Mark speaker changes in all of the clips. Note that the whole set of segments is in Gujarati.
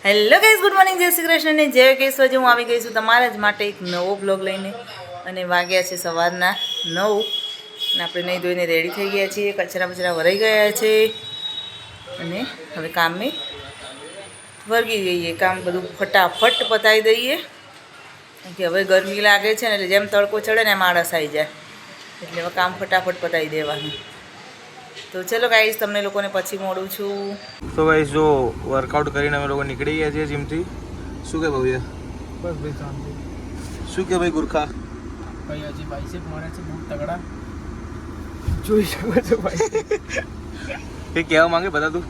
Speaker 1: હેલો ગાઈઝ, ગુડ મોર્નિંગ, જય શ્રી કૃષ્ણ ને જય કેશવજી. હું આવી ગઈ છું તમારા જ માટે એક નવો બ્લોગ લઈને. અને વાગ્યા છે સવારના 9 અને આપણે નહીં ધોઈને રેડી થઈ ગયા છીએ. કચરા બચરા ભરાઈ ગયા છે અને હવે કામે વર્ગી જઈએ. કામ બધું ફટાફટ પતાવી દઈએ કે હવે ગરમી લાગે છે ને, એટલે જેમ તડકો ચડે ને એમ આળસ આવી જાય, એટલે હવે કામ ફટાફટ પતાવી દેવાનું. તો ચલો ગાઈઝ, તમને લોકોને પછી મળું છું.
Speaker 2: તો ગાઈઝ જો વર્કઆઉટ કરીને અમે લોકો નીકળી ગયા છીએ જીમથી. શું કે ભવ્ય?
Speaker 3: બસ ભાઈ શાંતિ.
Speaker 2: શું કે ભાઈ ગુરખા?
Speaker 3: ભાઈ હજી બાઇસેપ મારે છે બહુ તગડા, જોઈ શકો છો ભાઈ.
Speaker 2: એ કહેવા માંગે બધા તું?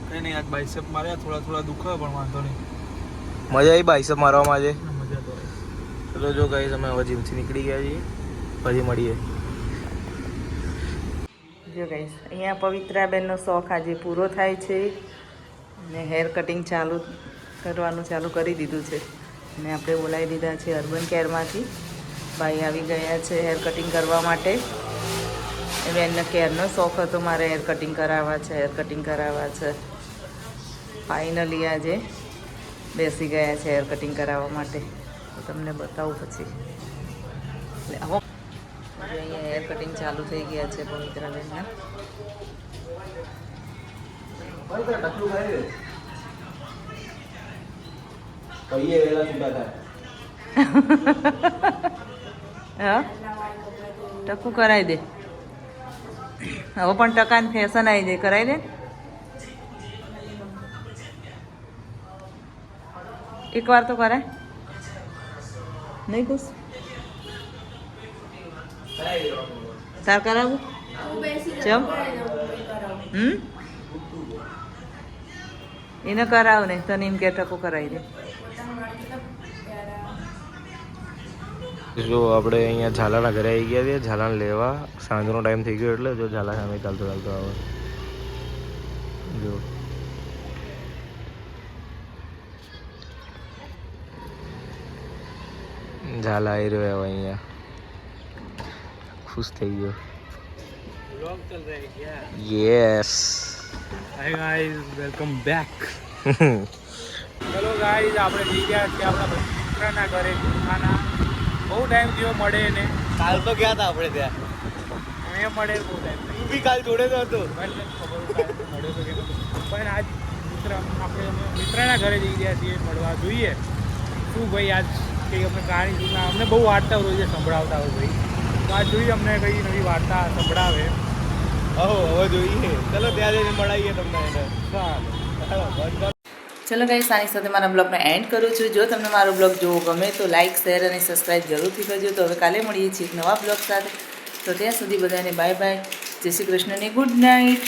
Speaker 3: કંઈ નહીં, આજ બાઇસેપ માર્યા, થોડા થોડા દુખાવે પણ વાંધો નહીં.
Speaker 2: મજા આવી બાઇસેપ મારવામાં આજે?
Speaker 3: મજા તો આવી.
Speaker 2: ચલો જો ગાઈઝ અમે હવે જીમથી નીકળી ગયા છીએ, પછી મળીએ.
Speaker 1: જો ગાઈસ, અહીંયા પવિત્રાબેનનો શોખ આજે પૂરો થાય છે અને હેર કટિંગ કરવાનું ચાલુ કરી દીધું છે. અને આપણે બોલાવી દીધા છે અર્બન કેરમાંથી. ભાઈ આવી ગયા છે હેર કટિંગ કરવા માટે. એ બેનનો કેરનો શોખ હતો મારે હેર કટિંગ કરાવવા છે. ફાઇનલી આજે બેસી ગયા છે હેર કટિંગ કરાવવા માટે. તો તમને બતાવું પછી. એટલે આવો અહીંયા હેર કટિંગ ચાલુ થઈ ગયા છે પવિત્રાબેનના. હા, ટકું કરાવી દે. હવે પણ ટકાની ફેશન આવી જાય, કરાવી દે. એકવાર તો કરાય નહીં ખુશ? તાર કરાવું ચમ એને કરાવ ને તને એમ કે ટકો કરાવી દે.
Speaker 2: જો આપણે અહીંયા ઝાલાના ઘરે આવી ગયા છીએ, ઝાલાને લેવા. સાંજનો ટાઈમ થઈ ગયો એટલે જો ઝાલા સામે ચાલતો આવે. જો ઝાલા આવી રહ્યો હવે અહીંયા. ખુશ થઈ ગયો.
Speaker 3: व्लॉग चल रहा है क्या?
Speaker 2: Yes.
Speaker 3: Hi guys, welcome back. ચલો ગાઈઝ, આપણે જઈ ગયા છીએ આપણા મિત્રના ઘરે ગુરખાના. બહુ ટાઈમ થયો મળે ને.
Speaker 2: કાલ તો ગયા હતા આપણે ત્યાં.
Speaker 3: અહીંયા મળે બહુ ટાઈમ.
Speaker 2: તું બી કાલ જોડે તો હતો.
Speaker 3: મને ખબર મળ્યો તો કે પણ આજ આપણે મિત્રના ઘરે જઈ ગયા છીએ મળવા. જોઈએ શું ભાઈ આજ કંઈ અમને કહાણી જૂના અમને બહુ વાર્તા રોજે સંભળાવતા હોય ભાઈ. તો આજ જોઈએ અમને કઈ નવી વાર્તા સંભળાવે.
Speaker 2: હવે જોઈએ. ચલો ત્યાં જઈને મળાવીએ તમને એને.
Speaker 3: ચાલો.
Speaker 1: ચલો ગાઈસ, આની સાથે મારા બ્લોગને એન્ડ કરું છું. જો તમને મારો બ્લોગ જોવો ગમે તો લાઇક, શેર અને સબસ્ક્રાઈબ જરૂરથી કરજો. તો હવે કાલે મળીએ છીએ એક નવા બ્લોગ સાથે. તો ત્યાં સુધી બધાને બાય બાય, જય શ્રી કૃષ્ણ ને ગુડ નાઇટ.